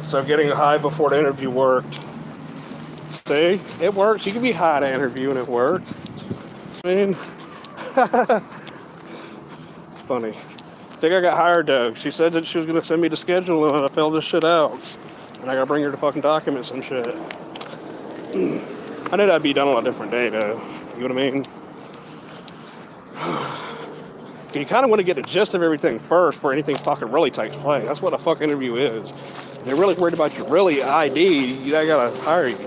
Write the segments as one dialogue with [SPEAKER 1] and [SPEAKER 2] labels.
[SPEAKER 1] So getting high before the interview worked. See? It works. You can be high at an interview and it worked. I mean, funny. I think I got hired though. She said that she was gonna send me the schedule and I filled this shit out. And I gotta bring her the fucking documents and shit. I knew that'd be done on a different day though. You know what I mean? You kind of want to get the gist of everything first before anything fucking really takes place. That's what a fucking interview is. If they're really worried about your really ID, they gotta hire you.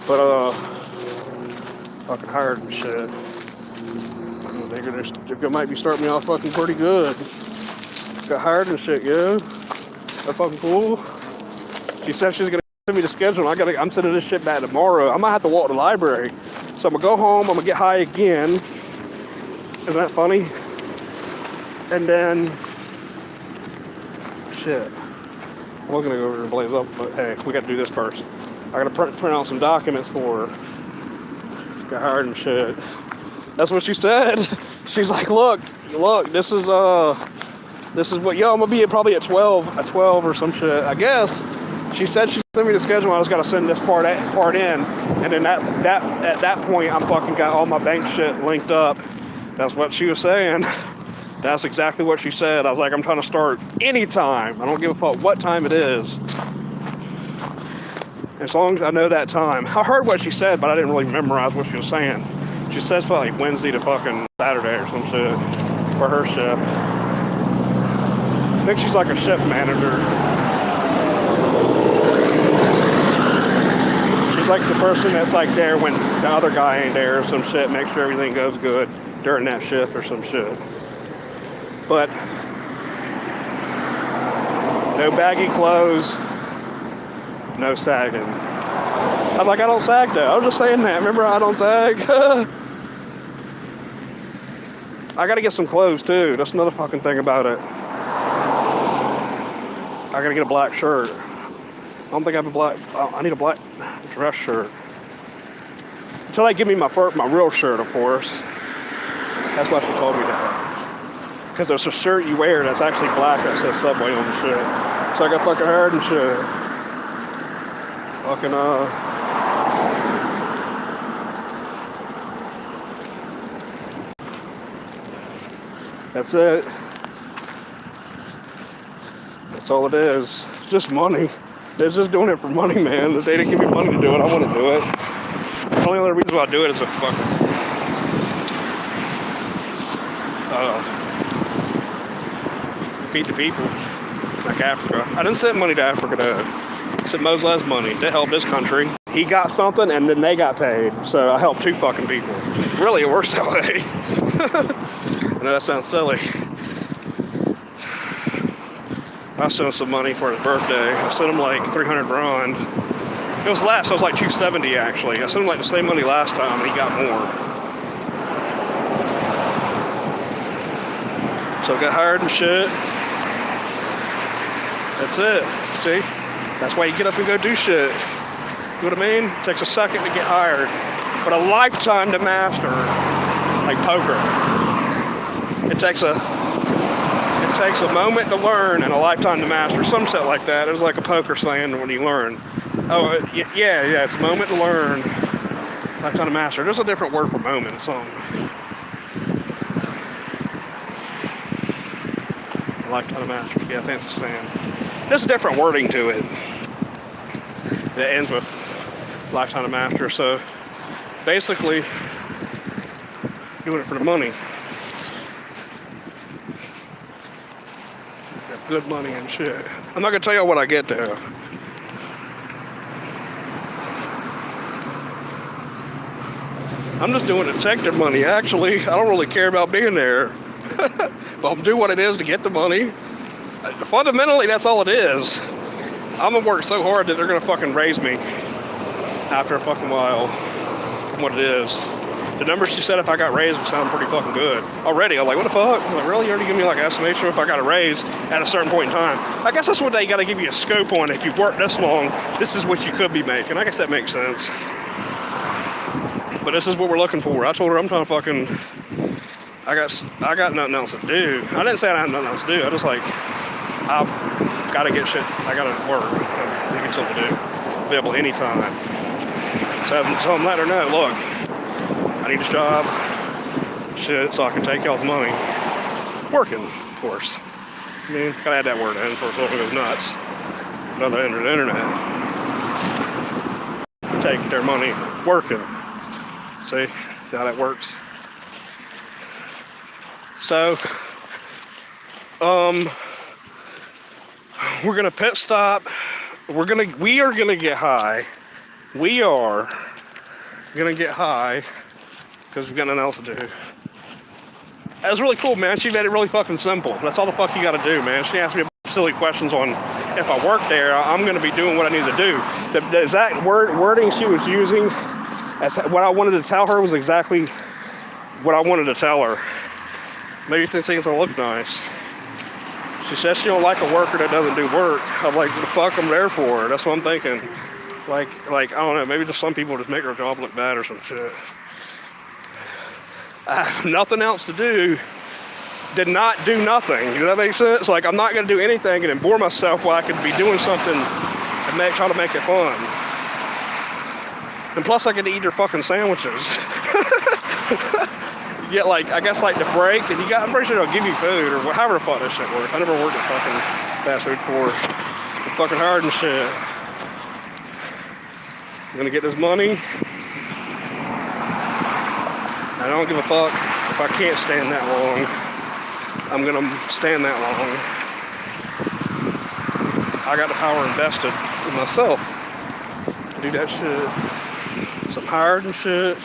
[SPEAKER 1] But fucking hired and shit. They might be starting me off fucking pretty good. Got hired and shit, yo. That fucking cool. She said she's gonna send me the schedule. I'm sending this shit back tomorrow. I might have to walk to the library. So I'm gonna go home. I'm gonna get high again. Isn't that funny? And then, shit. I was gonna go over and blaze up, but hey, we gotta do this first. I gotta print out some documents for her. Got hired and shit. That's what she said. She's like, look, this is what, I'm gonna be probably at 12 or some shit, I guess. She said she sent me the schedule. I just gotta send this part in, and then at that point, I'm fucking got all my bank shit linked up. That's what she was saying. That's exactly what she said. I was like, I'm trying to start anytime. I don't give a fuck what time it is. As long as I know that time. I heard what she said, but I didn't really memorize what she was saying. She says for like Wednesday to fucking Saturday or some shit for her shift. I think she's like a shift manager. She's like the person that's like there when the other guy ain't there or some shit, make sure everything goes good during that shift or some shit. But no baggy clothes, no sagging. I was like, I don't sag though. I was just saying that. Remember, I don't sag. I gotta get some clothes too. That's another fucking thing about it. I gotta get a black shirt. I don't think I have a black. I need a black dress shirt. Until they give me my real shirt, of course. That's what she told me that. Because there's a shirt you wear that's actually black that says Subway on the shit. So I got fucking hired and shit. Fucking that's it. That's all it is. It's just money. They're just doing it for money, man. If they didn't give me money to do it, I want to do it. The only other reason why I do it is to fucking feed the people, like Africa. I didn't send money to Africa though. I sent Mosle's money to help this country. He got something and then they got paid. So I helped two fucking people. Really, it works that way. I know that sounds silly. I sent him some money for his birthday. I sent him like 300 rand. It was less, so it was like 270 actually. I sent him like the same money last time and he got more. So I got hired and shit. That's it. See? That's why you get up and go do shit. You know what I mean? It takes a second to get hired, but a lifetime to master. Like poker. It takes a moment to learn and a lifetime to master. Some shit like that. It was like a poker saying when you learn. Oh, yeah, it's a moment to learn. Lifetime to master. There's a different word for moment. It's lifetime to master. Yeah, I think it's the same. There's different wording to it that ends with lifetime to master. So basically, doing it for the money. Got good money and shit. I'm not gonna tell you what I get there. I'm just doing detective money. Actually, I don't really care about being there. But I'll do what it is to get the money. Fundamentally, that's all it is. I'm gonna work so hard that they're gonna fucking raise me after a fucking while from what it is. The numbers she said if I got raised would sound pretty fucking good. Already, I'm like, what the fuck? I'm like, really? You already give me like an estimation if I got a raise at a certain point in time? I guess that's what they gotta give you a scope on. If you've worked this long, this is what you could be making. I guess that makes sense. But this is what we're looking for. I told her I'm trying to fucking, I got nothing else to do. I didn't say I had nothing else to do. I just like, gotta get shit. I gotta work. I need something to do. Available anytime. So I'm letting her know, look, I need a job. Shit, so I can take y'all's money. Working, of course. I mean, gotta add that word in before it goes nuts. Another end of the internet. Take their money working. See how that works? So, we're gonna pit stop. We are gonna get high. We are gonna get high because we've got nothing else to do. That was really cool, man. She made it really fucking simple. That's all the fuck you gotta do, man. She asked me silly questions on if I work there, I'm gonna be doing what I need to do. The exact wording she was using, as what I wanted to tell her was exactly what I wanted to tell her. Maybe she thinks it'll look nice. She says she don't like a worker that doesn't do work. I'm like, the fuck I'm there for? That's what I'm thinking. Like I don't know, maybe just some people just make their job look bad or some shit. I have nothing else to do. Did not do nothing. Does that make sense? Like, I'm not gonna do anything and then bore myself while I could be doing something and try to make it fun. And plus I get to eat their fucking sandwiches. You get like, I guess like the break, and I'm pretty sure they'll give you food or however the fuck that shit works. I never worked at fucking fast food before. It's fucking hard and shit. I'm gonna get this money. I don't give a fuck if I can't stand that long. I'm gonna stand that long. I got the power invested in myself to do that shit. So I'm hired and shit.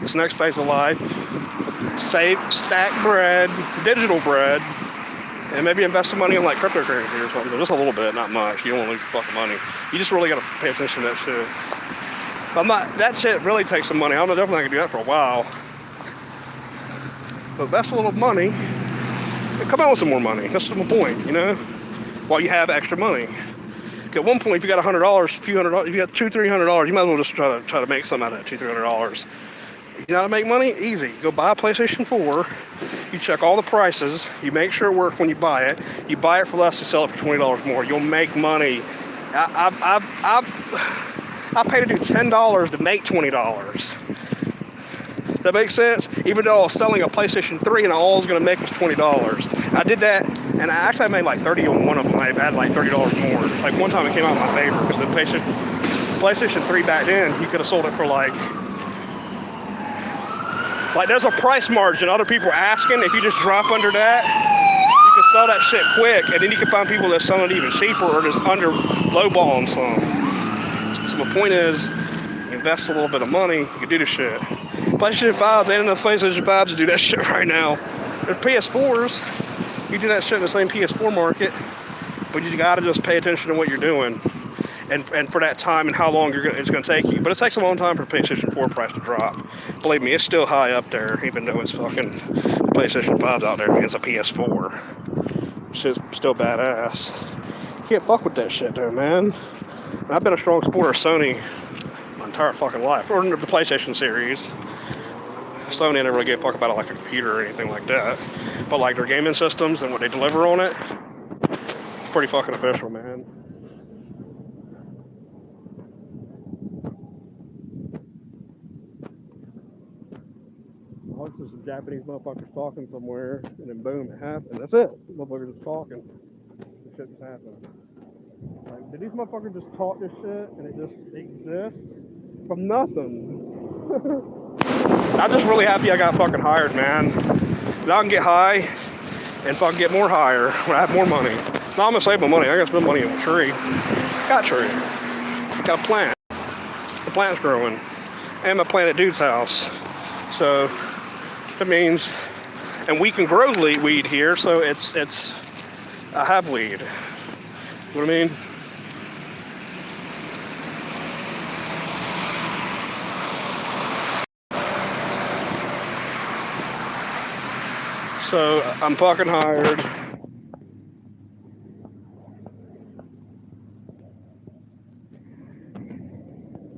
[SPEAKER 1] This next phase of life, save, stack bread, digital bread, and maybe invest some money in like cryptocurrency or something. Just a little bit, not much. You don't want to lose your fucking money. You just really gotta pay attention to that shit. That shit really takes some money. I'm definitely not gonna do that for a while. But that's a little money. Come out with some more money. That's the point, you know? While you have extra money. At one point, if you got $100, if you got $200-300, you might as well just try to make something out of that $200-300. You know how to make money? Easy. Go buy a PlayStation 4. You check all the prices. You make sure it works when you buy it. You buy it for less, you sell it for $20 more. You'll make money. I pay to do $10 to make $20. That makes sense? Even though I was selling a PlayStation 3 and all I was going to make was $20. I did that, and I actually made like 30 on one of them. I had like $30 more. Like one time it came out in my favor because the PlayStation 3 back then, you could have sold it for like there's a price margin. Other people are asking. If you just drop under that, you can sell that shit quick, and then you can find people that sell it even cheaper or just under lowballing some. So my point is, invest a little bit of money, you can do the shit. PlayStation 5, they ain't enough PlayStation 5s to do that shit right now. There's PS4s, you do that shit in the same PS4 market, but you gotta just pay attention to what you're doing. And for that time and how long it's gonna take you. But it takes a long time for PlayStation 4 price to drop. Believe me, it's still high up there, even though it's fucking PlayStation 5's out there. It's a PS4. Shit's still badass. You can't fuck with that shit though, man. I've been a strong supporter of Sony my entire fucking life, or the PlayStation series. Sony never really gave a fuck about it like a computer or anything like that. But like their gaming systems and what they deliver on it, it's pretty fucking official, man. There's some Japanese motherfuckers talking somewhere, and then boom, it happened. That's it. Motherfuckers just talking. This shit just happened. Like, did these motherfuckers just talk this shit and it just exists from nothing? I'm just really happy I got fucking hired, man. Now I can get high and fucking get more higher when I have more money. Now I'm gonna save my money. I gotta spend money on a tree. Got a tree. Got a plant. The plant's growing. And I planted dude's house. So that means, and we can grow weed here, so it's I have weed. You know what I mean? So I'm fucking hired.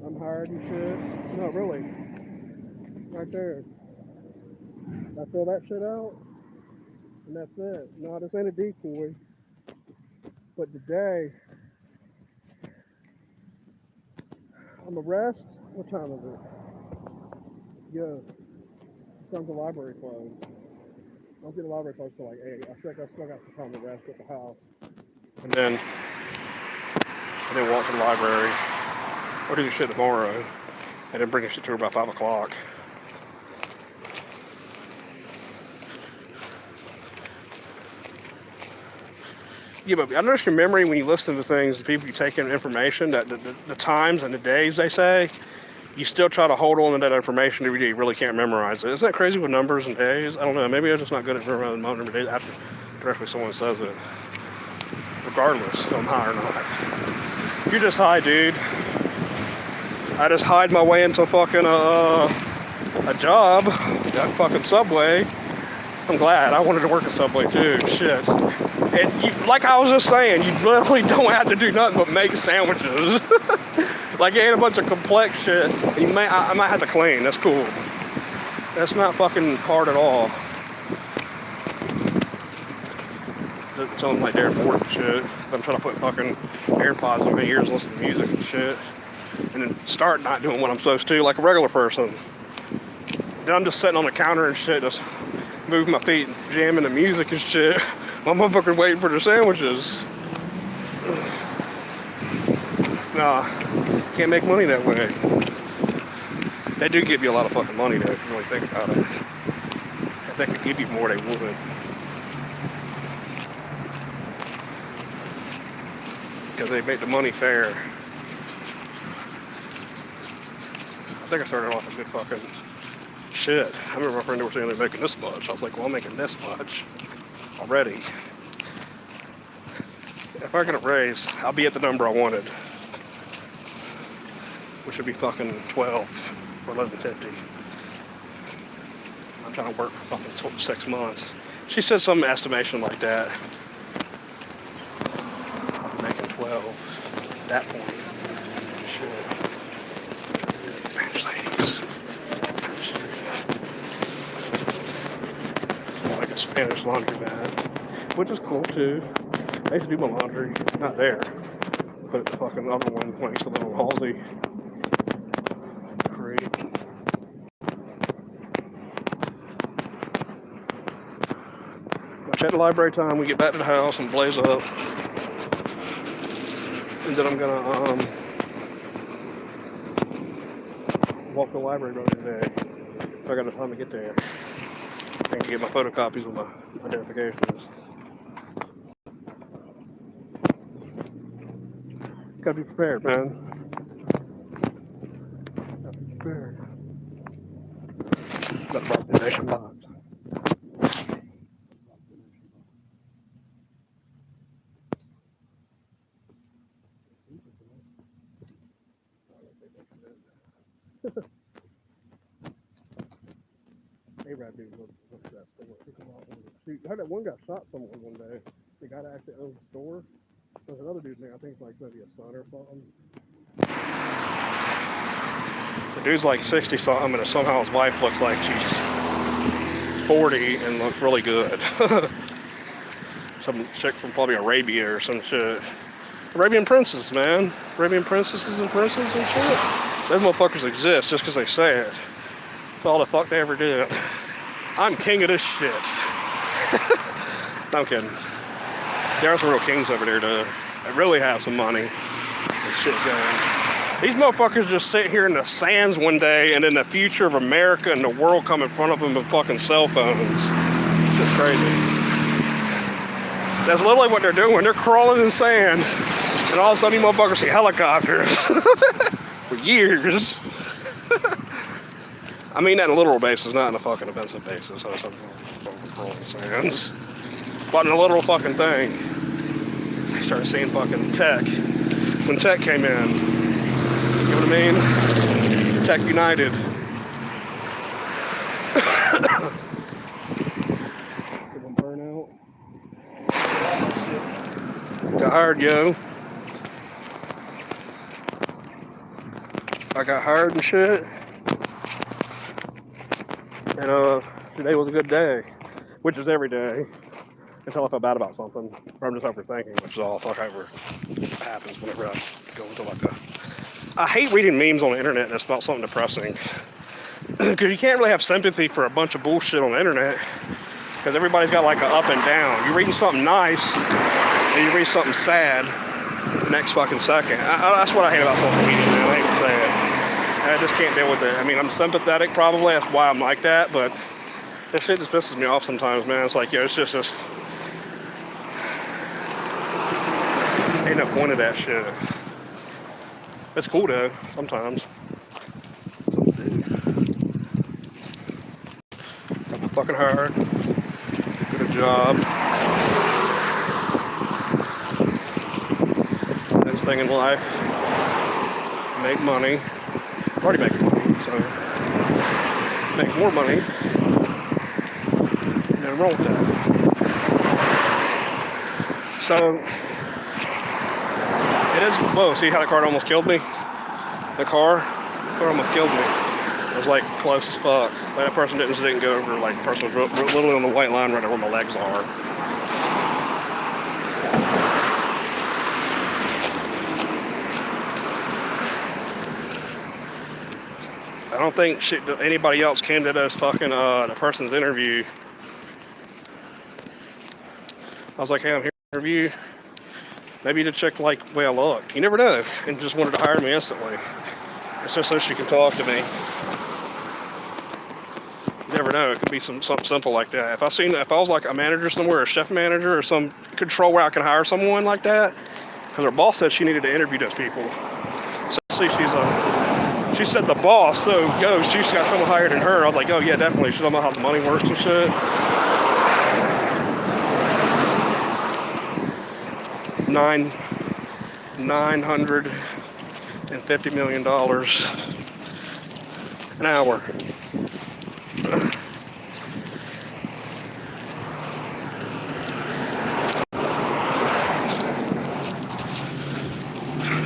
[SPEAKER 1] I'm hired and shit. No, really. Right there. I throw that shit out, and that's it. No, this ain't a decoy. But today, I'm a rest. What time is it? Yo, the library closed. I don't think the library closed till like 8. I feel like I still got some time to rest at the house. And then walk to the library. Or do the shit tomorrow. And then bring the shit to her about 5 o'clock. Yeah, but I notice your memory when you listen to things, the people you take in information, that the times and the days they say, you still try to hold on to that information every day. You really can't memorize it. Isn't that crazy with numbers and days? I don't know. Maybe I'm just not good at memorizing number days after directly someone says it. Regardless if I'm high or not. You're just high, dude. I just hide my way into fucking a job at fucking Subway. I'm glad. I wanted to work at Subway too. Shit. And you, like I was just saying, you literally don't have to do nothing but make sandwiches. Like it ain't a bunch of complex shit. I might have to clean. That's cool. That's not fucking hard at all. It sounds like they're bored and shit. I'm trying to put fucking AirPods in my ears, listen to music and shit, and then start not doing what I'm supposed to, like a regular person. Then I'm just sitting on the counter and shit, just moving my feet, jamming the music and shit. My motherfucker's waiting for their sandwiches. Nah, can't make money that way. They do give you a lot of fucking money though, if you really think about it. If they could give you more, they would. Because they make the money fair. I think I started off a good fucking shit. I remember my friend was saying they're making this much. I was like, well, I'm making this much already. If I get a raise, I'll be at the number I wanted, which would be fucking 12 or 11.50. I'm trying to work for fucking 6 months. She said some estimation like that. I'm making 12 at that point. Shit. Like a Spanish laundromat, which is cool too. I used to do my laundry, not there, but at the fucking other one when I used to live on Halsey. Great. Watch at the library time, we get back to the house and blaze up. And then I'm gonna walk to the library the other day. So I got enough time to get there. I can get my photocopies of my identifications. Gotta be prepared, man. Gotta be prepared. Got a Rock Nation box. A-Rap dude look at that store. I heard that one guy shot someone one day. The guy that actually owns the store. There's another dude's name, I think it's like maybe a son or something. The dude's like 60 something, and somehow his wife looks like she's 40 and looks really good. Some chick from probably Arabia or some shit. Arabian princess, man. Arabian princesses and princes and shit. Those motherfuckers exist just because they say it. That's all the fuck they ever did. I'm king of this shit. No, I'm kidding. There are some real kings over there that really have some money and shit going. These motherfuckers just sit here in the sands one day and then the future of America and the world come in front of them with fucking cell phones. It's just crazy. That's literally what they're doing. They're crawling in sand and all of a sudden these motherfuckers see helicopters for years. I mean that in a literal basis, not in a fucking offensive basis. I was crawling in sands. But in a literal fucking thing, I started seeing fucking tech. When tech came in, you know what I mean? Tech United. Give them burnout. Got hired, yo. I got hired and shit. And today was a good day, which is every day. until I feel bad about something, or I'm just overthinking, which is all fuck ever happens whenever I go into like a. I hate reading memes on the internet that's about something depressing, because you can't really have sympathy for a bunch of bullshit on the internet, because everybody's got like a up and down. You're reading something nice, and you read something sad the next fucking second. That's what I hate about social media, man. I hate to say it. I just can't deal with it. I mean, I'm sympathetic probably, that's why I'm like that, but this shit just pisses me off sometimes, man. It's like, yo, it's just ain't no point of that shit. It's cool though, sometimes. I'm fucking hard. Good job. Next thing in life, make money. I'm already making money, so make more money. And roll with that. So it is. Whoa! See how the car almost killed me? The car almost killed me. It was like close as fuck. Like, that person didn't go over. Like the person was literally on the white line right where my legs are. I don't think anybody else came to those fucking the person's interview. I was like, hey, I'm here to interview. Maybe to check like the way I looked. You never know. And just wanted to hire me instantly. It's just so she can talk to me. You never know. It could be something simple like that. If I was like a manager somewhere, a chef manager, or some control where I can hire someone like that, because her boss said she needed to interview those people. So see, she said the boss. So yo, she's got someone hired in her. I was like, oh yeah, definitely. She's talking about how the money works and shit. $950 million an hour.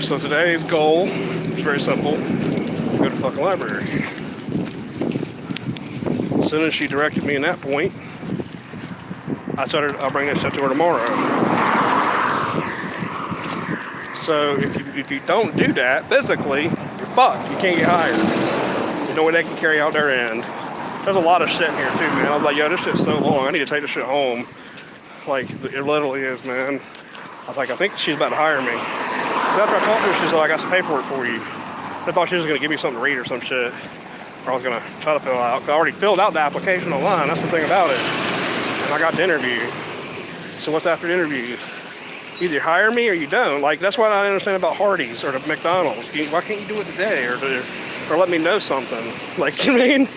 [SPEAKER 1] So today's goal is very simple. Go to the fucking library. As soon as she directed me in that point, I said I'll bring that stuff to her tomorrow. So if you don't do that physically, you're fucked. You can't get hired. There's no way they can carry out their end. There's a lot of shit in here too, man. I was like, yo, this shit's so long. I need to take this shit home. Like, it literally is, man. I was like, I think she's about to hire me. So after I talked to her, she's like, I got some paperwork for you. I thought she was going to give me something to read or some shit. Or I was going to try to fill out. I already filled out the application online. That's the thing about it. And I got the interview. So what's after the interview? Either you hire me or you don't. Like, that's what I understand about Hardee's or the McDonald's. Why can't you do it today or let me know something? Like, you mean?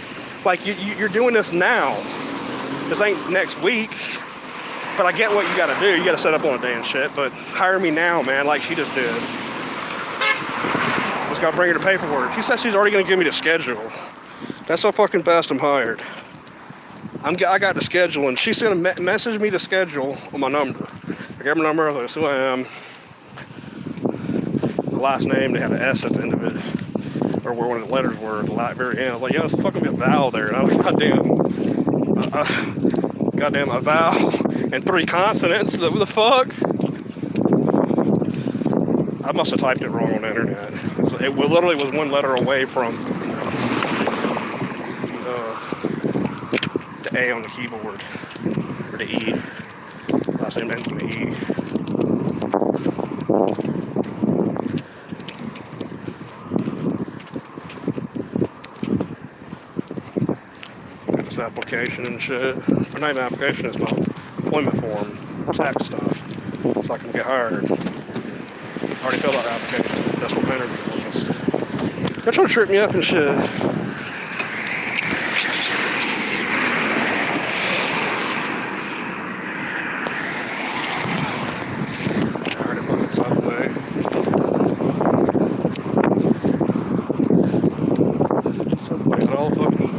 [SPEAKER 1] Like, you're doing this now. This ain't next week. But I get what you gotta do. You gotta set up on a day and shit. But hire me now, man, like she just did. Just gotta bring her the paperwork. She said she's already gonna give me the schedule. That's how fucking fast I'm hired. I got the schedule, and she's gonna message me the schedule on my number. I gave her my number. I was like, who I am. The last name, they had an S at the end of it, or where one of the letters were at the very end. I was like, yo, it's fucking a vowel there, and I was goddamn a vowel and 3 consonants. What the fuck? I must have typed it wrong on the internet. It literally was 1 letter away from the A on the keyboard, or the E. Last name ends with an E. Got this application and shit. Or not even application, it's my employment form, tax stuff, so I can get hired. I already filled out the application. That's what my interview was. They're trying to trip me up and shit. Subway's all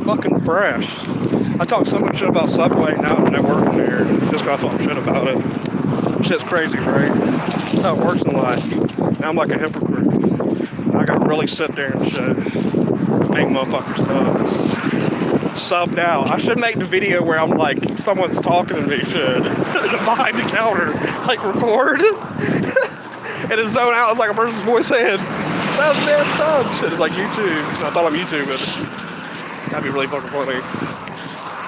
[SPEAKER 1] fucking fresh. I talk so much shit about Subway now that they're working there, just cause I talk shit about it. Shit's crazy, right? That's how it works in life. Now I'm like a hypocrite. I gotta really sit there and shit, make motherfuckers thugs. subbed out. I should make the video where I'm like, someone's talking to me, shit, behind the counter, like record, and it's zone out. It's like a person's voice saying, "Sounds damn son." Shit, it's like YouTube. I thought I'm YouTube, but that'd be really fucking funny.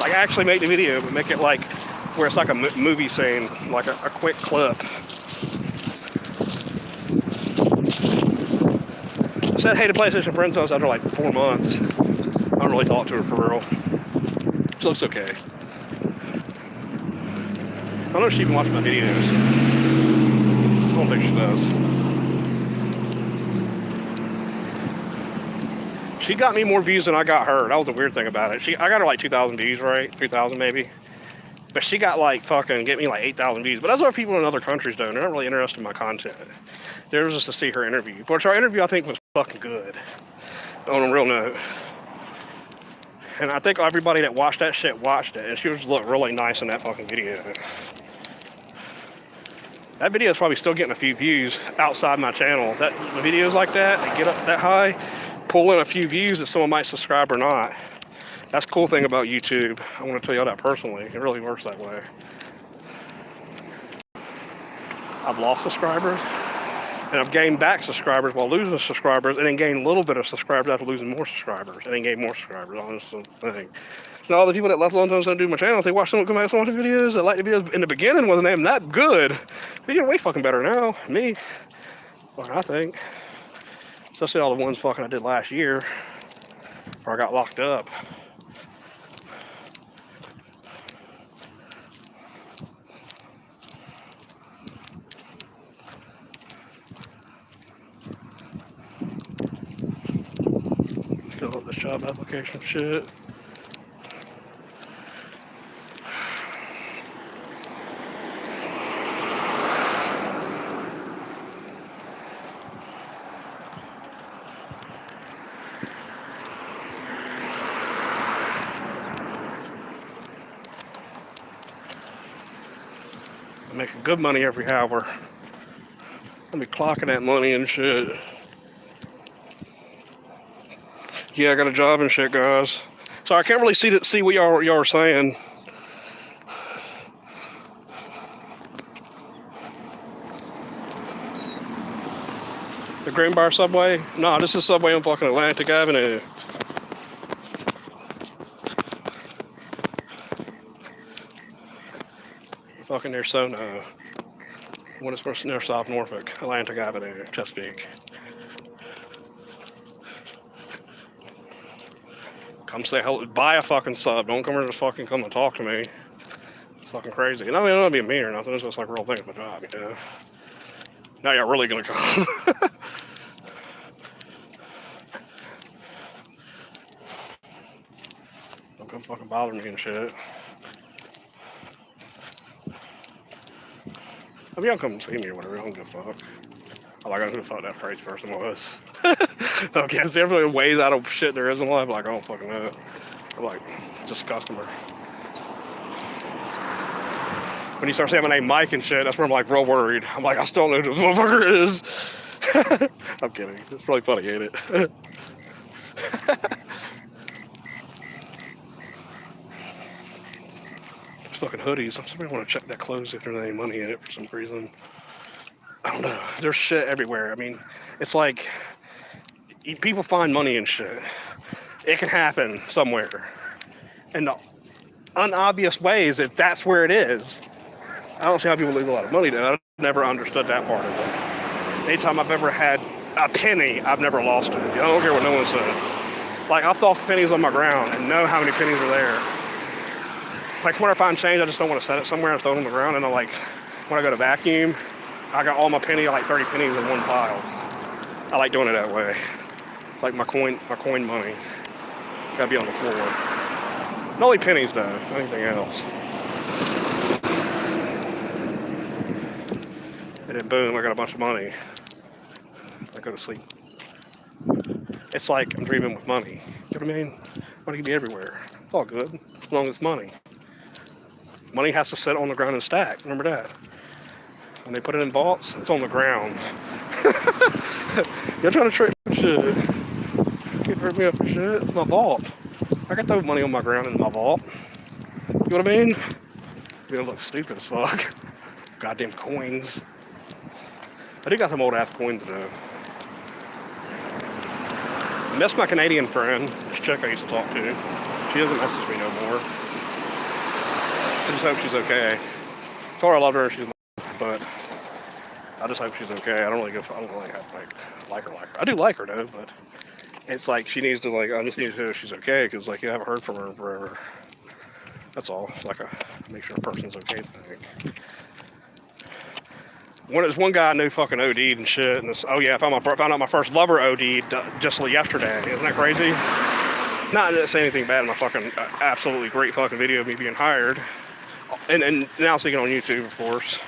[SPEAKER 1] Like actually make the video, but make it like where it's like a movie scene, like a quick clip. I said hey to PlayStation Princess after like 4 months. I don't really talk to her for real. She looks okay. I don't know if she even watches my videos. I don't think she does. She got me more views than I got her. That was the weird thing about it. I got her like 2,000 views, right? 3,000 maybe. But she got like fucking, get me like 8,000 views. But that's what people in other countries do. They're not really interested in my content. They're just to see her interview. Which our interview I think was fucking good. On a real note. And I think everybody that watched that shit watched it. And she was look really nice in that fucking video. That video is probably still getting a few views outside my channel. The videos like that get up that high, pull in a few views that someone might subscribe or not. That's the cool thing about YouTube. I want to tell y'all that personally. It really works that way. I've lost subscribers, and I've gained back subscribers while losing subscribers, and then gained a little bit of subscribers after losing more subscribers, and then gained more subscribers. Honestly, thing. And all the people that left long time don't do my channel, if they watch someone come back to watch the videos, that like the videos in the beginning wasn't even that good. They're getting way fucking better now. Me, fucking I think. Especially all the ones fucking I did last year, where I got locked up. Fill up the job application shit. I'm making good money every hour. I'll be clocking that money and shit. Yeah, I got a job and shit, guys. So I can't really see what y'all are saying. The Greenbrier subway? No, this is subway on fucking Atlantic Avenue. Fucking near Sono. What is supposed to near South Norfolk, Atlantic Avenue, Chesapeake. Come say hello, buy a fucking sub. Don't come here and just fucking come and talk to me. It's fucking crazy. And I mean, I'm not being mean or nothing. It's just like a real thing. It's my job, you know. Now you're really gonna come. Don't come fucking bother me and shit. I mean, y'all come see me or whatever. I don't give a fuck. I like, I don't know who the fuck that crazy person was. Okay, there's definitely ways out of shit there is in life. Like, I don't fucking know. I'm like, just a customer. When you start saying my name Mike and shit, that's where I'm like real worried. I'm like, I still don't know who this motherfucker is. I'm kidding. It's really funny, ain't it? Fucking hoodies. Somebody want to check that clothes if there's any money in it for some reason. I don't know. There's shit everywhere. I mean, it's like people find money and shit. It can happen somewhere in the unobvious ways if that's where it is. I don't see how people lose a lot of money though. I've never understood that part of it. Anytime I've ever had a penny, I've never lost it. I don't care what no one said. Like, I've tossed pennies on my ground and know how many pennies are there. Like, when I find change, I just don't want to set it somewhere and throw it on the ground. And then, like, when I go to vacuum, I got all my pennies, like 30 pennies in one pile. I like doing it that way. It's like my coin money. Gotta be on the floor. Not only pennies, though. Anything else. And then, boom, I got a bunch of money. I go to sleep. It's like I'm dreaming with money. You know what I mean? Money can be everywhere. It's all good, as long as it's money. Money has to sit on the ground and stack. Remember that. When they put it in vaults, it's on the ground. You're trying to trick shit. You hurt me up for shit. It's my vault. I can throw money on my ground in my vault. You know what I mean? You're gonna look stupid as fuck. Goddamn coins. I do got some old ass coins though. And that's my Canadian friend, this chick I used to talk to. She doesn't message me no more. I just hope she's okay. I told her I loved her and she's but I just hope she's okay. I don't really like her. I do like her though, but it's like she needs to I just need to know if she's okay because you haven't heard from her in forever. That's all. It's like a make sure a person's okay thing. There's one guy I knew fucking OD'd and shit, and oh yeah, I found out my first lover OD'd just yesterday. Isn't that crazy? Not to say anything bad in my fucking absolutely great fucking video of me being hired, and now seeing it on YouTube, of course.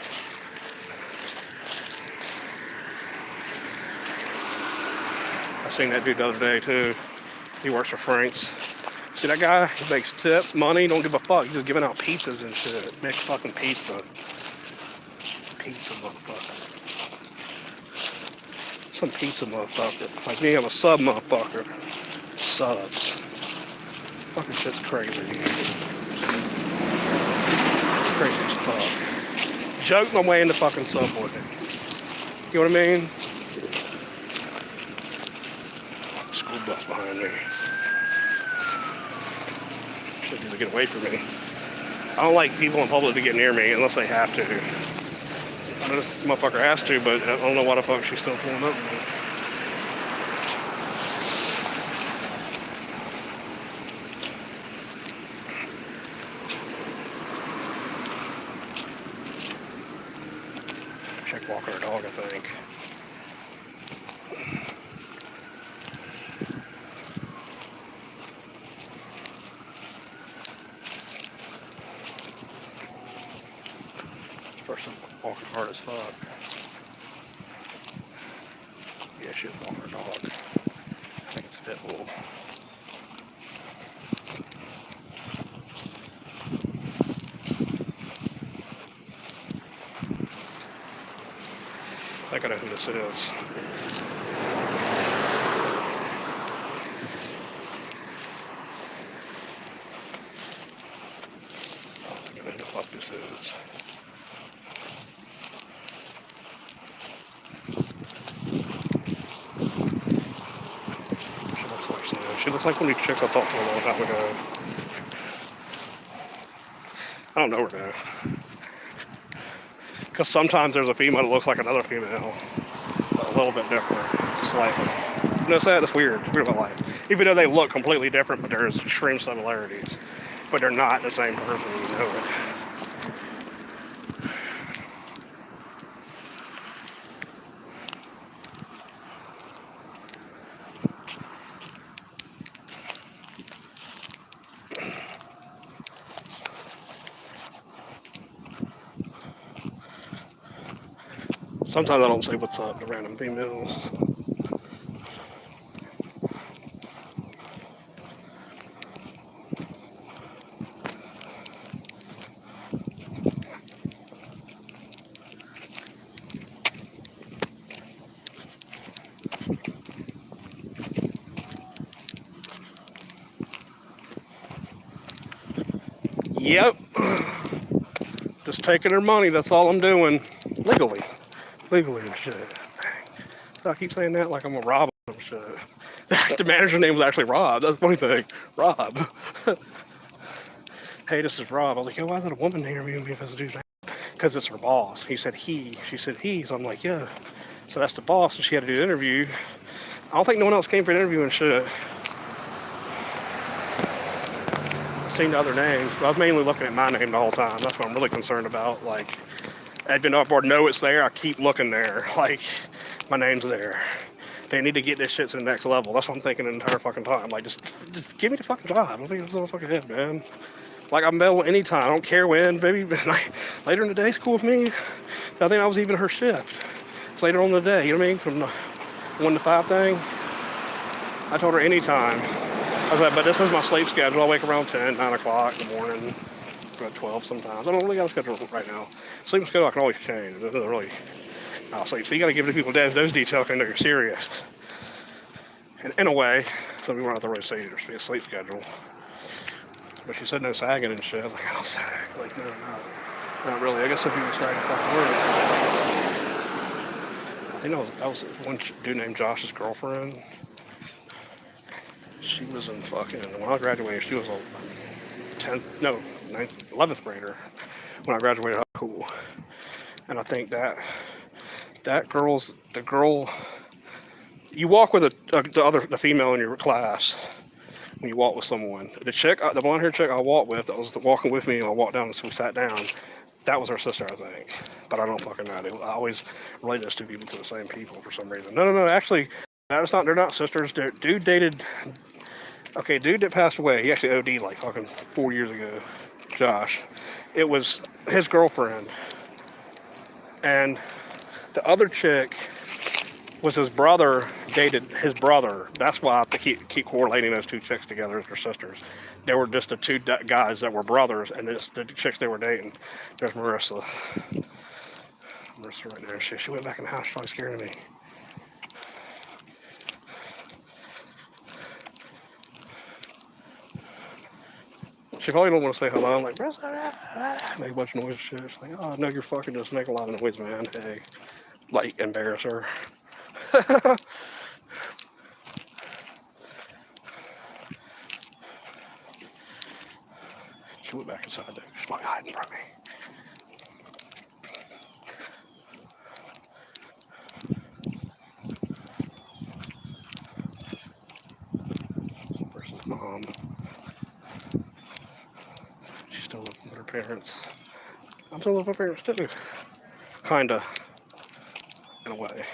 [SPEAKER 1] I seen that dude the other day too. He works for Frank's. See that guy? He makes tips, money, don't give a fuck. He's just giving out pizzas and shit. Makes fucking pizza. Pizza motherfucker. Some pizza motherfucker. Like me, I'm a sub motherfucker. Subs. Fucking shit's crazy. Crazy as fuck. Joke my way into fucking Subway. You know what I mean? School bus behind me. Shit needs to get away from me. I don't like people in public to get near me unless they have to. I know this motherfucker has to, but I don't know why the fuck she's still pulling up with me. Check walking her dog, I think. This person walking hard as fuck. Yeah, she was walking her dog. I think it's a pit bull. I think I know who this is. I don't know who the fuck this is. She looks like one of these chicks I talked to a long time ago. I don't know her though. Because sometimes there's a female that looks like another female. A little bit different. Slightly. You know that? It's weird. It's weird about life. Even though they look completely different, but there's extreme similarities. But they're not the same person, you know it. Sometimes I don't say what's up to random females. Yep. Just taking her money, that's all I'm doing. Legally and shit. So I keep saying that like I'm a Rob or some shit. The manager's name was actually Rob. That's the funny thing. Rob. Hey, this is Rob. I was like, yo, why is that a woman interviewing me if it's a dude's name? Because it's her boss. He said he. She said he. So I'm like, yeah. So that's the boss, and she had to do the interview. I don't think no one else came for an interview and shit. I've seen the other names, but I was mainly looking at my name the whole time. That's what I'm really concerned about. Like, admin dartboard, know it's there. I keep looking there. Like, my name's there. They need to get this shit to the next level. That's what I'm thinking the entire fucking time. Like, just give me the fucking job. I don't think it's on the fucking head, man. Like, I'm available anytime. I don't care when, baby. Later in the day, it's cool with me. I think that was even her shift. It's later on in the day, you know what I mean? From the 1 to 5 thing. I told her anytime. I was like, but this is my sleep schedule. I wake around 10, 9 o'clock in the morning. About 12 sometimes. I don't really got a schedule right now. Sleep schedule I can always change. It doesn't really. I'll sleep. So you got to give the people those details because they know you're serious. And in a way, some people don't have to really say your sleep schedule. But she said no sagging and shit. I was like, I'll sag. Like, no, not really. I guess some people sag fucking work. I think that was one dude named Josh's girlfriend. She was in fucking, when I graduated, she was a 11th grader when I graduated high school. And I think that the girl, you walk with the female in your class when you walk with someone. The blonde haired chick I walked with, that was walking with me, and I walked down and we sat down. That was her sister, I think. But I don't fucking know. I always relate those two people to the same people for some reason. No. Actually, they're not sisters. Dude dated. Okay, dude that passed away. He actually OD'd like fucking 4 years ago. Josh. It was his girlfriend. And the other chick was his brother, dated his brother. That's why I keep correlating those two chicks together as their sisters. They were just the two guys that were brothers, and the chicks they were dating. There's Marissa. Marissa right there. She went back in the house. She's probably scared of me. She probably don't want to say hello. I'm like, Marissa, make a bunch of noise and shit. She's like, oh, no, you're fucking just making a lot of noise, man. Hey, like, embarrass her. She went back inside there. She's probably hiding from me. Versus mom. She's still living with her parents. I'm still living with my parents too. Kinda. In a way.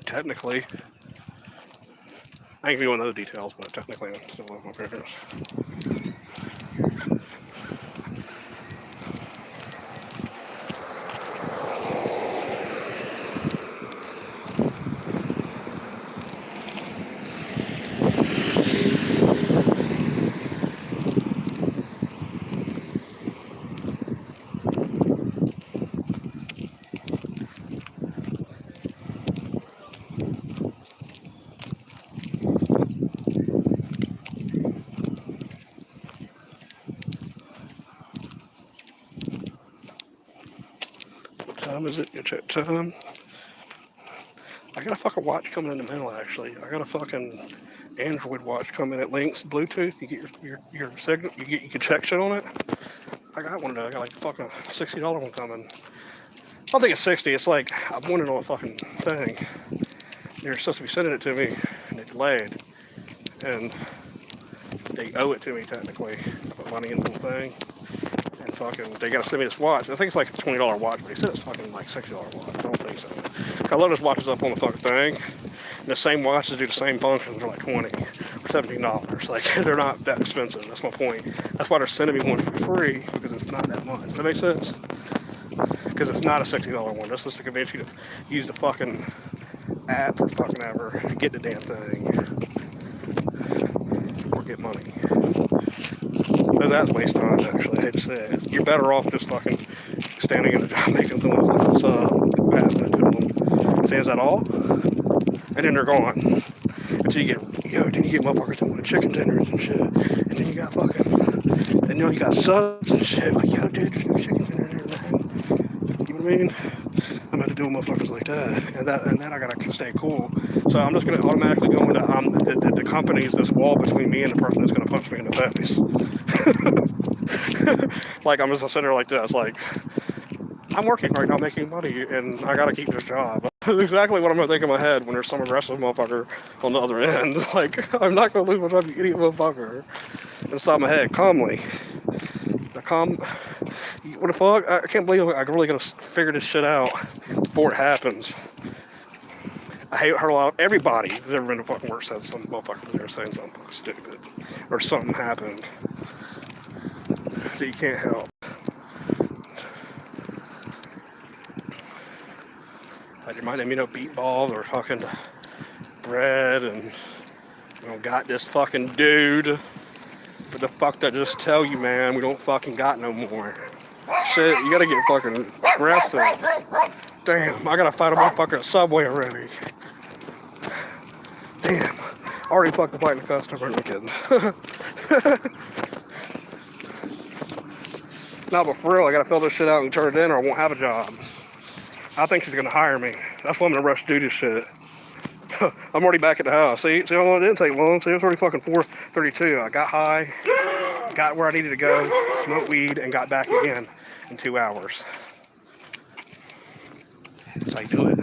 [SPEAKER 1] Technically. I ain't gonna go into the details, but technically I'm still living with my parents. Time is it? Your check time. I got a fucking watch coming in the mail. Actually, I got a fucking Android watch coming. It links Bluetooth. You get your signal. You can check shit on it. I got one though. I got like a fucking $60 one coming. I don't think it's 60. It's like I've won it on a fucking thing. They're supposed to be sending it to me, and it delayed. And they owe it to me technically. I put money in the whole thing. And fucking, they gotta send me this watch. I think it's like a $20 watch, but he said it's fucking like $60 watch. I don't think so. I load those watches up on the fucking thing, and the same watches do the same functions are like $20 or $17. Like, they're not that expensive. That's my point. That's why they're sending me one for free, because it's not that much. Does that make sense? Because it's not a $60 one. This is to convince you to use the fucking app for fucking ever to get the damn thing. Or get money. But that's waste time, actually. I hate to say it. You're better off just fucking standing in the job making someone fucking sub, passing it to them. Say, is that all? And then they're gone. Until you get, then you get motherfuckers that want chicken dinners and shit. And then you got fucking, then you got subs and shit. Like, yo, dude, there's no chicken dinner here, man. You know what I mean? I'm about to do motherfuckers like that. And then I gotta stay cool. So I'm just gonna automatically go into the company's this wall between me and the person who's gonna punch me in the face. Like, I'm just sitting there like this, like, I'm working right now making money and I gotta keep this job. That's exactly what I'm gonna think in my head when there's some aggressive motherfucker on the other end. Like, I'm not gonna lose my job, you idiot motherfucker. And stop my head calmly. What the fuck? I can't believe I really gotta figure this shit out before it happens. I heard a lot of everybody that's ever been to fucking work said some motherfucker there saying something fucking stupid. Or something happened that you can't help. Like, you might have, beat balls or fucking bread and, got this fucking dude. But the fuck that just tell you, man, we don't fucking got no more. Shit, you gotta get fucking aggressive. Damn, I gotta fight a motherfucker at Subway already. Damn. Already fucking fighting the customer. I'm kidding. No, but for real, I gotta fill this shit out and turn it in or I won't have a job. I think she's gonna hire me. That's why I'm in a rush to do this shit. I'm already back at the house. See how long it didn't take long? See, it was already fucking 4:32. I got high, got where I needed to go, smoked weed, and got back again in 2 hours. That's how you do it.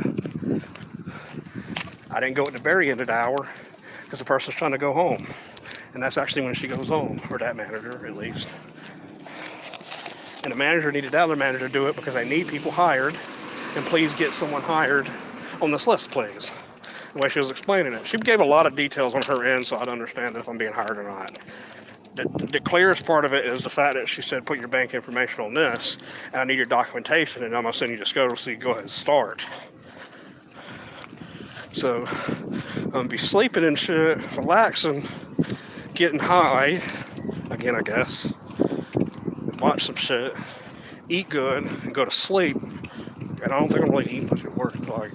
[SPEAKER 1] I didn't go at the very end of the hour because the person's trying to go home. And that's actually when she goes home, or that manager at least. And the manager needed that other manager to do it because I need people hired. And please get someone hired on this list, please. The way she was explaining it. She gave a lot of details on her end so I'd understand if I'm being hired or not. The clearest part of it is the fact that she said, put your bank information on this, and I need your documentation, and I'm going to send you the schedule so you can go ahead and start. So, I'm going to be sleeping and shit, relaxing, getting high, again, I guess, watch some shit, eat good, and go to sleep. And I don't think I'm really eating much at work. Like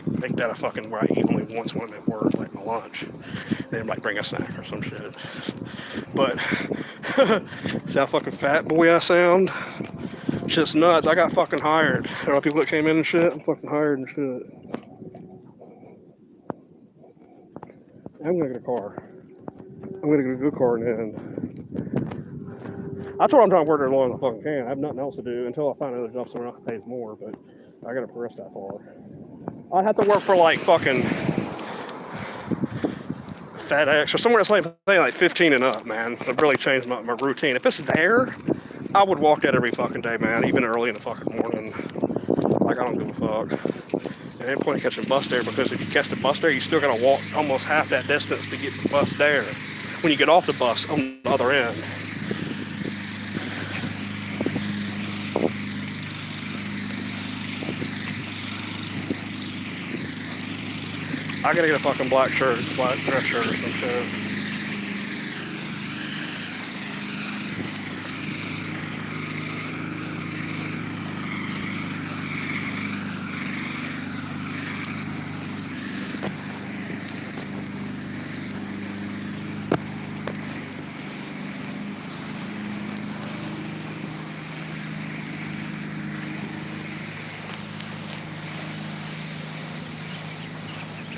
[SPEAKER 1] make that a fucking where I eat only once when I'm at work, like my lunch. And then like bring a snack or some shit. But see how fucking fat boy I sound? Shit's nuts. I got fucking hired. There are people that came in and shit. I'm fucking hired and shit. I'm gonna get a car. I'm gonna get a good car in the end. That's what I'm trying to work as long as I fucking can. I have nothing else to do until I find another job somewhere else that pays more, but I gotta progress that far. I'd have to work for like fucking FedEx or somewhere that's like 15 and up, man. I've really changed my routine. If it's there, I would walk that every fucking day, man, even early in the fucking morning. Like, I don't give a fuck. And ain't point catching a bus there because if you catch the bus there, you still gotta walk almost half that distance to get the bus there. When you get off the bus on the other end. I gotta get a fucking black dress shirt or some shit.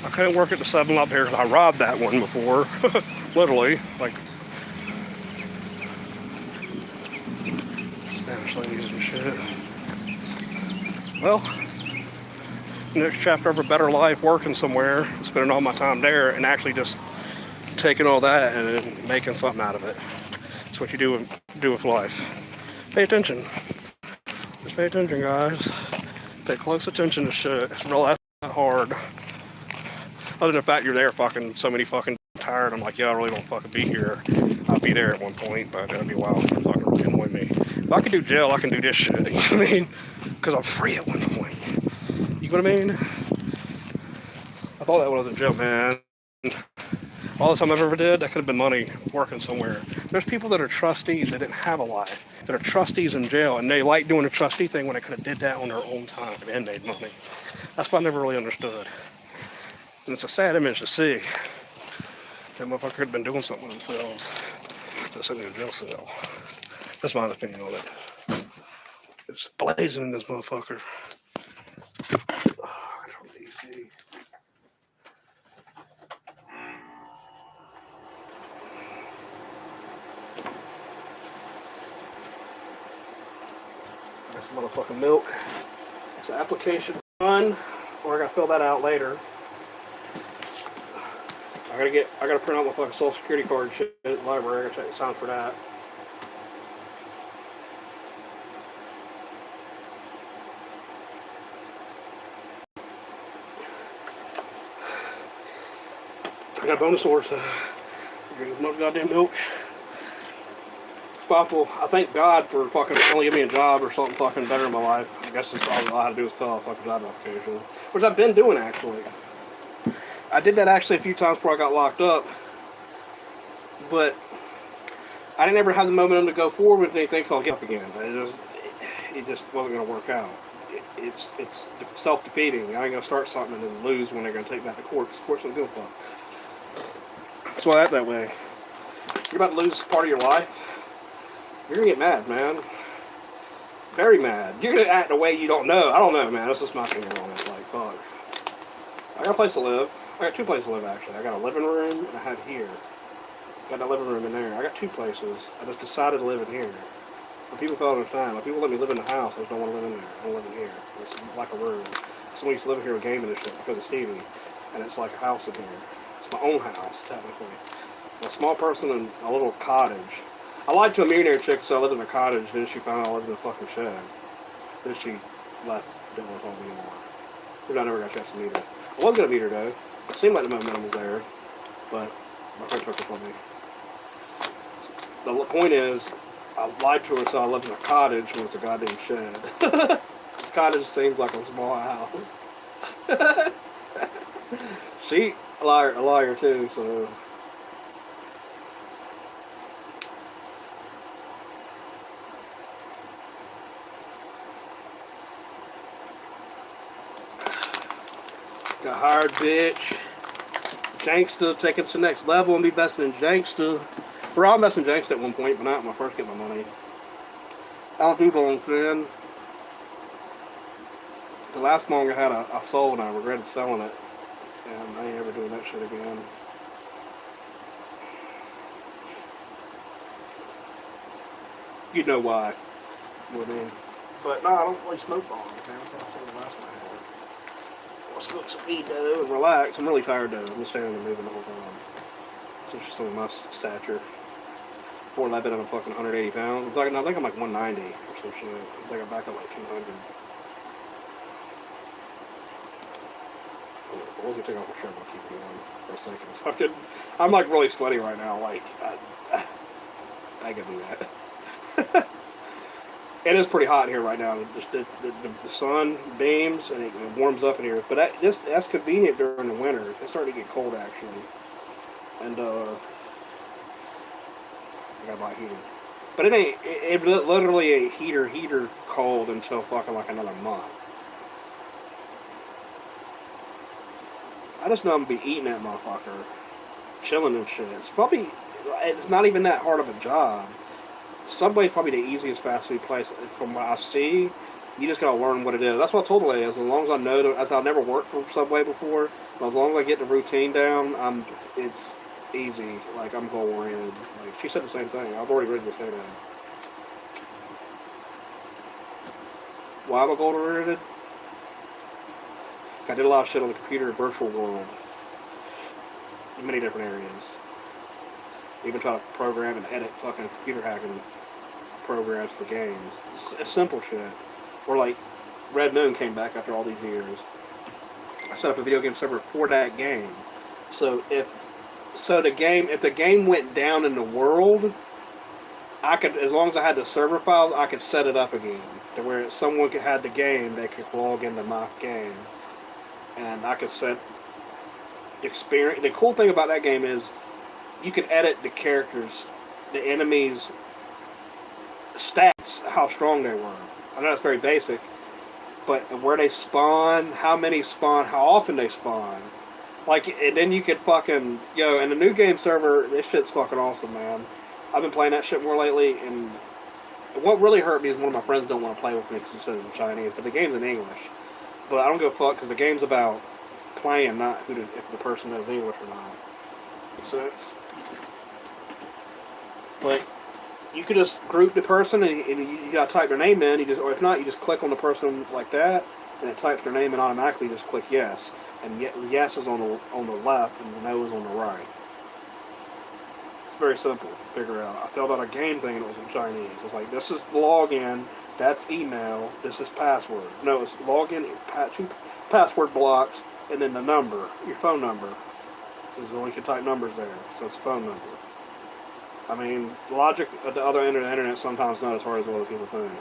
[SPEAKER 1] I couldn't work at the 7-Up here because I robbed that one before. Literally. Like, Spanish ladies and shit. Well, next chapter of a better life, working somewhere, spending all my time there, and actually just taking all that and then making something out of it. That's what you do with life. Pay attention. Just pay attention, guys. Pay close attention to shit. It's real, that's not hard. Other than the fact you're there fucking so many fucking tired, I'm like, yeah, I really don't fucking be here. I'll be there at one point, but it'll be a while to fucking annoy me. If I can do jail, I can do this shit. You know what I mean? Because I'm free at one point. You know what I mean? I thought that was in jail, man. All the time I've ever did, that could have been money working somewhere. There's people that are trustees that didn't have a life, that are trustees in jail, and they like doing the trustee thing when they could have did that on their own time and made money. That's what I never really understood. And it's a sad image to see. That motherfucker could have been doing something with themselves. Just sitting in a jail cell. That's my opinion on it. It's blazing in this motherfucker. Oh, control DC. Got some motherfucking milk. So application done. Or I gotta fill that out later. I gotta print out my fucking social security card and shit at the library. I gotta check the sign for that. I got a bonus source. Drink as much goddamn milk as possible. I thank God for fucking only giving me a job or something fucking better in my life. I guess that's all I had to do is fill out a fucking job application, which I've been doing actually. I did that actually a few times before I got locked up, but I didn't ever have the momentum to go forward with anything because I'll get up again. It just wasn't going to work out. It's self-defeating. I ain't going to start something and then lose when they're going to take me back to court because court's don't give a fuck. That's why I act that way. You're about to lose part of your life. You're gonna get mad, man. Very mad. You're gonna act in a way you don't know. I don't know, man. That's just my opinion on it. Like, fuck. I got a place to live. I got two places to live, actually. I got a living room, and I have here. Got a living room in there. I got two places. I just decided to live in here. But people don't understand. Like, people let me live in the house. I just don't want to live in there. I want to live in here. It's like a room. Someone used to live here with gaming and shit because of Stevie. And it's like a house in here. It's my own house, technically. A small person in a little cottage. I lied to a millionaire chick, so I lived in a cottage. Then she found out I lived in a fucking shed. Then she left. Didn't want to talk to me anymore. Maybe I never got a chance to meet her. I was going to meet her, though. It seemed like the momentum was there. But my friend took it from me. The point is, I lied to her, so I lived in a cottage when it's a goddamn shed. The cottage seems like a small house. She a liar too, so. Got hired, bitch. Janksta, take it to the next level and be investing in Janksta. We're all investing in Janksta at one point, but not when I first get my money. I don't do long then. The last mong I had, I sold and I regretted selling it. And I ain't ever doing that shit again. You know why. You know what I mean? But no, I don't really smoke bongs, man. I think I said the last one I had. I'll smoke some weed though and relax. I'm really tired though. I'm just standing and moving the whole time. So it's just some of my stature. Before I've been on fucking 180 pounds. I think I'm like 190 or some shit. I think I'm back at like 200. I was gonna take off my shirt, but I'll keep it on for a second. Fucking, I'm like really sweaty right now. Like, I can do that. It is pretty hot here right now. Just the sun beams and it warms up in here. But that's convenient during the winter. It's starting to get cold actually. And I gotta buy a heater. But it ain't. It literally ain't heater cold until fucking like another month. I just know I'm gonna be eating that motherfucker, chilling and shit. It's not even that hard of a job. Subway's probably the easiest fast food place from what I see. You just gotta learn what it is. That's what I told the lady. As long as I know, as I've never worked for Subway before, but as long as I get the routine down, it's easy. Like I'm goal oriented. Like she said the same thing. I've already ready to say that. Why am I goal oriented? I did a lot of shit on the computer virtual world in many different areas. Even try to program and edit fucking computer hacking programs for games. It's simple shit. Or like Red Moon came back after all these years. I set up a video game server for that game. So if the game went down in the world, I could, as long as I had the server files, I could set it up again to where someone could have the game, they could log into my game. And I could set experience. The cool thing about that game is you can edit the characters, the enemies' stats, how strong they were. I know it's very basic, but where they spawn, how many spawn, how often they spawn. Like, and then you could fucking, and the new game server, this shit's fucking awesome, man. I've been playing that shit more lately, and what really hurt me is one of my friends don't want to play with me because he says it's in Chinese, but the game's in English. But I don't give a fuck because the game's about playing, not if the person knows English or not. Makes sense? But you could just group the person and you gotta type their name in. Or if not, you just click on the person like that, and it types their name and automatically just click yes. And yes is on the left and the no is on the right. It's very simple to figure out. I filled out a game thing and it was in Chinese. It's like, this is login, that's email, this is password. No, it's login, two password blocks, and then the number, your phone number. So you only can type numbers there, so it's a phone number. I mean, the logic of the other end of the internet sometimes not as hard as what other people think.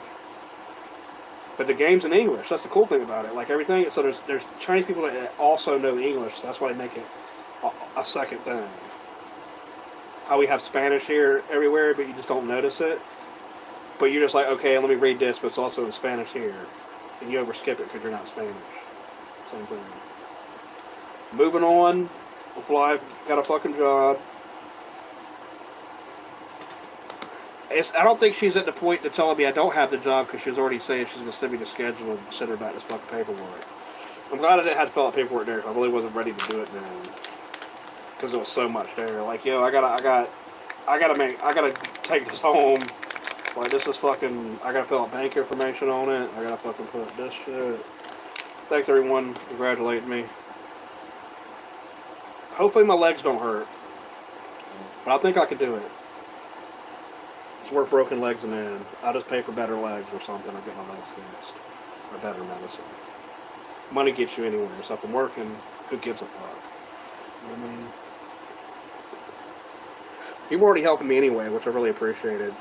[SPEAKER 1] But the game's in English. That's the cool thing about it. Like everything, so there's Chinese people that also know English. So that's why they make it a second thing. How we have Spanish here everywhere, but you just don't notice it. But you're just like, okay, let me read this, but it's also in Spanish here. And you overskip it because you're not Spanish. Same thing. Moving on. Hopefully I've got a fucking job. I don't think she's at the point to telling me I don't have the job because she's already saying she's going to send me the schedule and send her back this fucking paperwork. I'm glad I didn't have to fill out paperwork there because I really wasn't ready to do it then. Because there was so much there. Like, yo, I gotta take this home. Like, this is fucking, I gotta fill out bank information on it. I gotta fucking put this shit. Thanks everyone congratulating me. Hopefully my legs don't hurt. But I think I could do it. It's worth broken legs in the end. I'll just pay for better legs or something. I'll get my legs fixed. Or better medicine. Money gets you anywhere. So if I'm working, who gives a fuck? You know what I mean? You were already helping me anyway, which I really appreciated.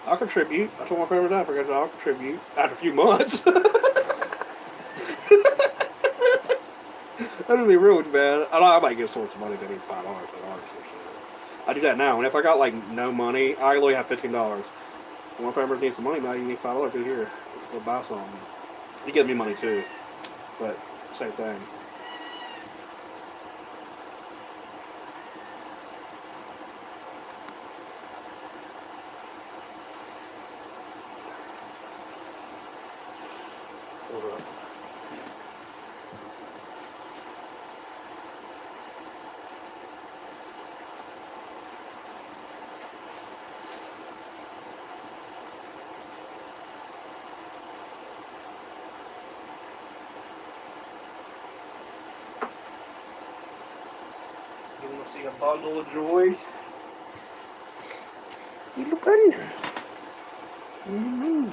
[SPEAKER 1] I'll contribute. I told my family that I'll contribute after a few months. That would be rude, man. I might give someone some money that need $5 or shit. I do that now, and if I got like no money, I only have $15. When my family needs some money, now you need $5 to here. Go buy something. You give me money too, but same thing. Hold up. You want to see a bundle of joy? Little bundle. Mm-hmm.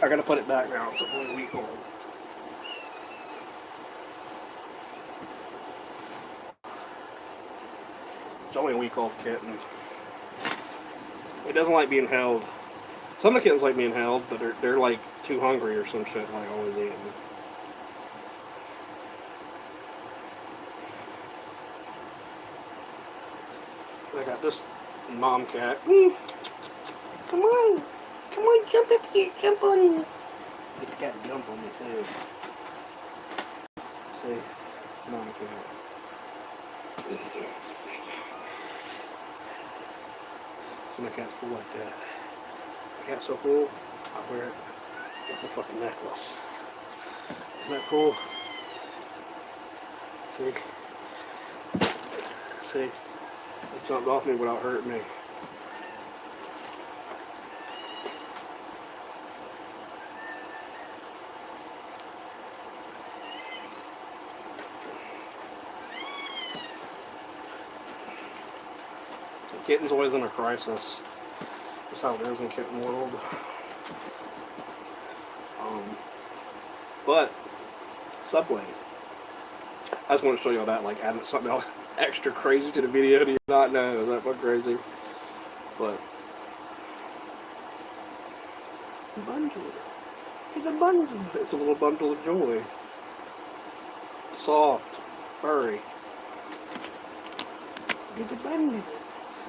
[SPEAKER 1] I gotta put it back now. It's only a week old. It's only a week old kitten. It doesn't like being held. Some of the kittens like being held, but they're like too hungry or some shit, like always eating. I got this mom cat. Come on, jump up here, jump on me. This cat jump on me too. See, mom cat. So my cat's cool like that. My cat's so cool, I wear it like a fucking necklace. Isn't that cool? See? See? It jumped off me without hurting me. The kitten's always in a crisis. That's how it is in kitten world. But Subway. I just want to show y'all that, like adding something else extra crazy to the video. Do you not know? Is that fucking crazy? But bundle. It's a bundle. It's a little bundle of joy. Soft, furry. It's a bundle.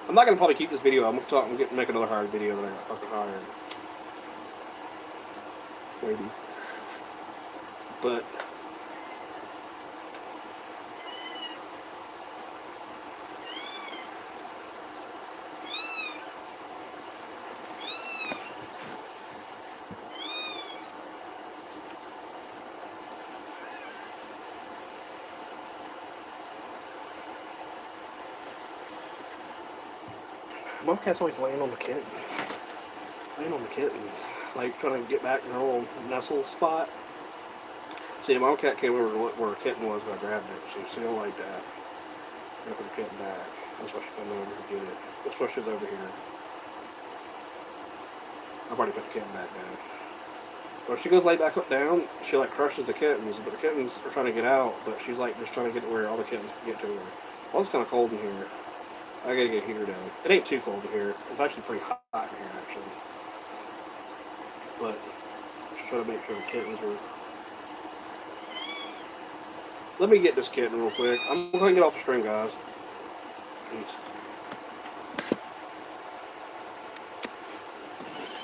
[SPEAKER 1] I'm not gonna probably keep this video. I'm gonna make another hired video that I got fucking hired. Maybe. But mom cat's always laying on the kitten. Laying on the kittens. Like trying to get back in her little nestle spot. See, the mom cat came over to where her kitten was when I grabbed it. She don't like that. I'm gonna put the kitten back. That's why she come over to get it. That's why she's over here. I've already put the kitten back down. But if she goes lay back up down, she like crushes the kittens. But the kittens are trying to get out, but she's like just trying to get to where all the kittens can get to her. Well, it's kind of cold in here. I gotta get a heater down. It ain't too cold in here. It's actually pretty hot in here, actually. But just trying to make sure the kittens are. Let me get this kitten real quick. I'm going to get off the stream, guys. Peace.